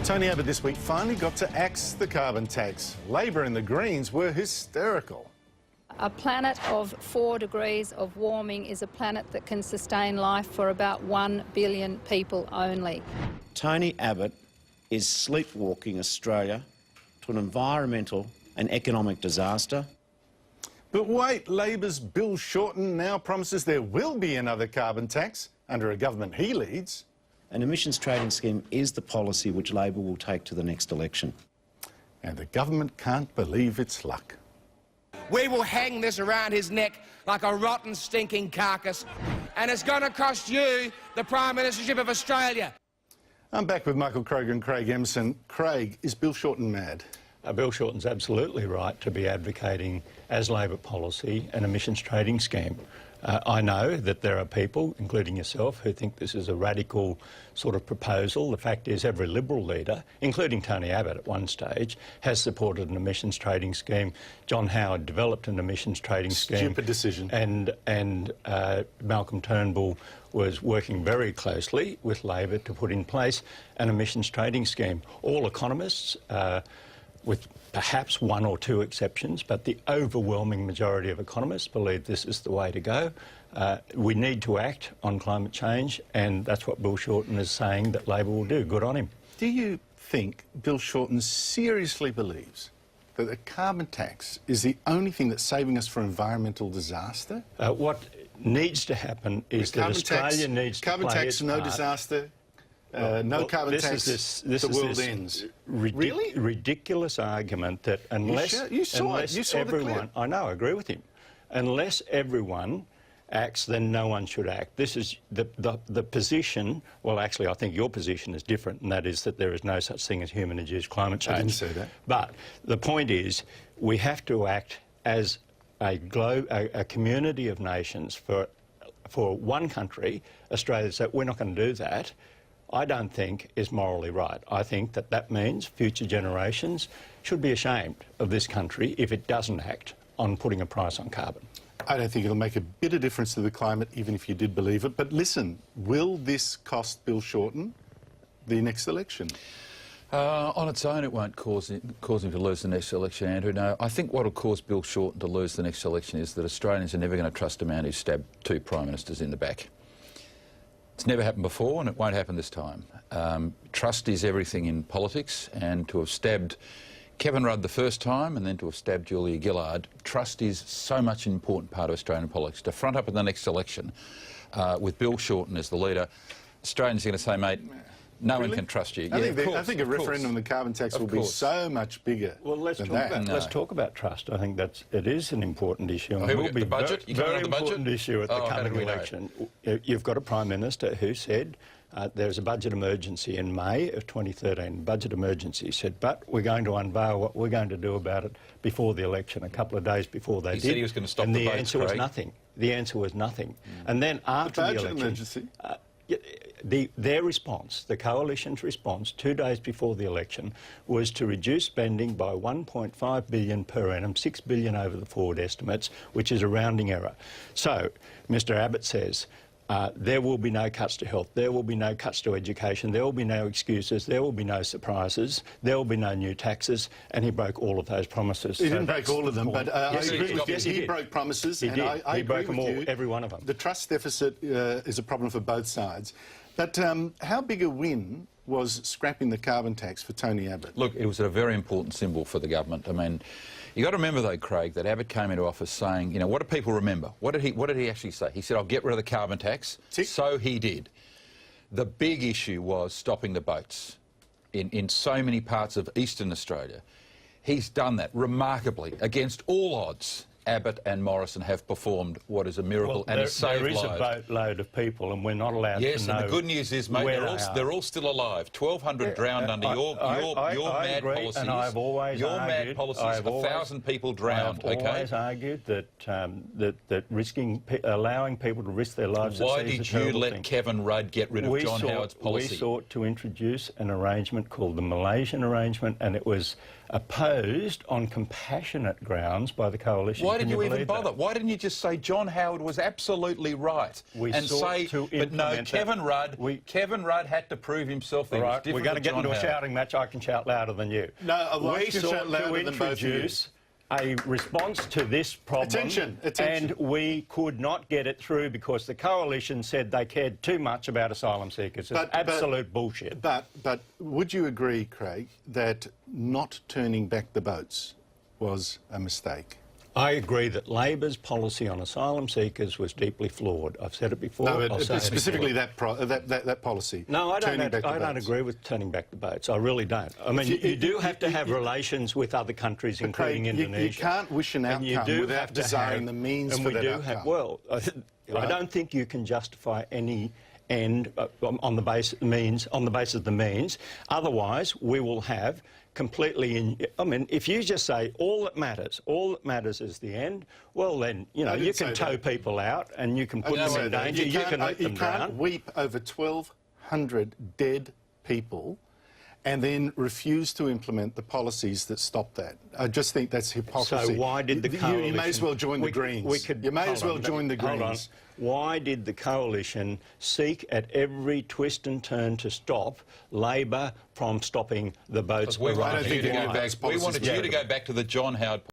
Tony Abbott this week finally got to axe the carbon tax. Labor and the Greens were hysterical. A planet of 4 degrees of warming is a planet that can sustain life for about 1 billion people only. Tony Abbott is sleepwalking Australia to an environmental and economic disaster. But wait, Labor's Bill Shorten now promises there will be another carbon tax under a government he leads. An emissions trading scheme is the policy which Labor will take to the next election. And the government can't believe its luck. We will hang this around his neck like a rotten, stinking carcass, and it's going to cost you the Prime Ministership of Australia. I'm back with Michael Kroger and Craig Emerson. Craig, is Bill Shorten mad? Bill Shorten's absolutely right to be advocating, as Labor policy, an emissions trading scheme. I know that there are people, including yourself, who think this is a radical sort of proposal. The fact is every Liberal leader, including Tony Abbott at one stage, has supported an emissions trading scheme. John Howard developed an emissions trading scheme. Stupid decision. And Malcolm Turnbull was working very closely with Labor to put in place an emissions trading scheme. All economists, with perhaps 1 or 2 exceptions, but the overwhelming majority of economists believe this is the way to go. We need to act on climate change, and that's what Bill Shorten is saying that Labor will do. Good on him. Do you think Bill Shorten seriously believes that the carbon tax is the only thing that's saving us from environmental disaster? What needs to happen is that Australia needs to play carbon tax, its no part. disaster. No carbon tax, the world ends. Really? Ridiculous argument that unless everyone, I know, I agree with him. Unless everyone acts, then no one should act. This is the position. Well, actually, I think your position is different, and that is that there is no such thing as human-induced climate change. I didn't say that. But the point is, we have to act as a community of nations for one country. Australia said we're not going to do that. I don't think is morally right. I think that that means future generations should be ashamed of this country if it doesn't act on putting a price on carbon. I don't think it'll make a bit of difference to the climate, even if you did believe it. But listen, will this cost Bill Shorten the next election? On its own, it won't cause him to lose the next election, Andrew. No, I think what will cause Bill Shorten to lose the next election is that Australians are never going to trust a man who stabbed 2 Prime Ministers in the back. It's never happened before, and it won't happen this time. Trust is everything in politics, and to have stabbed Kevin Rudd the first time and then to have stabbed Julia Gillard, trust is so much an important part of Australian politics. To front up in the next election with Bill Shorten as the leader, Australians are going to say, mate, no one can trust you. I think a referendum on the carbon tax will be so much bigger. Well, let's talk about trust. I think it is an important issue. And it will be the budget. Very important issue at the coming election. You've got a Prime Minister who said there's a budget emergency in May of 2013. Budget emergency said, but we're going to unveil what we're going to do about it before the election, a couple of days before they did. He said he was going to stop the boats, and the answer was nothing. The answer was nothing. And then after the election, emergency. Their response, the coalition's response, 2 days before the election, was to reduce spending by $1.5 billion per annum, $6 billion over the forward estimates, which is a rounding error. So, Mr Abbott says, there will be no cuts to health, there will be no cuts to education, there will be no excuses, there will be no surprises, there will be no new taxes, and he broke all of those promises. He didn't break all of them, but I agree with you. He broke promises, and I agree with you. Every one of them. The trust deficit is a problem for both sides. But how big a win was scrapping the carbon tax for Tony Abbott? Look, it was a very important symbol for the government. I mean, you've got to remember, though, Craig, that Abbott came into office saying, you know, what do people remember? What did he actually say? He said, I'll get rid of the carbon tax. Tick. So he did. The big issue was stopping the boats in so many parts of eastern Australia. He's done that remarkably, against all odds. Abbott and Morrison have performed what is a miracle and has saved lives. There is a boatload of people, and we're not allowed to know. Yes, and the good news is, mate, they're all still alive. 1,200 drowned under your mad policies. And I've always your mad policies, 1,000 people drowned. I've always argued that allowing people to risk their lives. Why did you let Kevin Rudd get rid of John Howard's policy? We sought to introduce an arrangement called the Malaysian arrangement, and it was opposed on compassionate grounds by the coalition Why why did you even believe that? bother? Why didn't you just say John Howard was absolutely right We and sought say, to but no, implement Kevin that. Rudd, Kevin Rudd had to prove himself. That All he was right, we're different going to to get John into a Howard. shouting match. I can shout louder than you. No, I we can sought shout louder to than both of you. introduce a response to this problem. Attention. And we could not get it through because the coalition said they cared too much about asylum seekers. It's absolute bullshit. But would you agree, Craig, that not turning back the boats was a mistake? I agree that Labor's policy on asylum seekers was deeply flawed. I've said it before. No, I'll say it specifically again. that policy. No, I turning back the don't boats. agree with turning back the boats. I really don't. I mean, you do have to have relations with other countries, including Craig, Indonesia. you can't wish an And you outcome do without have to desiring have- the means and for we that do outcome. have, well, I Right. don't think you can justify any end on the basis of the means. Otherwise, we will have completely. I mean, if you just say all that matters is the end. Well, then you know you can tow people out and you can put them in danger. You can let them You can't drown. weep over 1,200 dead people and then refuse to implement the policies that stop that. I just think that's hypocrisy. So why did the coalition... You may as well join the Greens. You may as well join the Hold on. Greens. Why did the coalition seek at every twist and turn to stop Labor from stopping the boats? We wanted think you to why. go back. Those We policies wanted were you to go back to the John Howard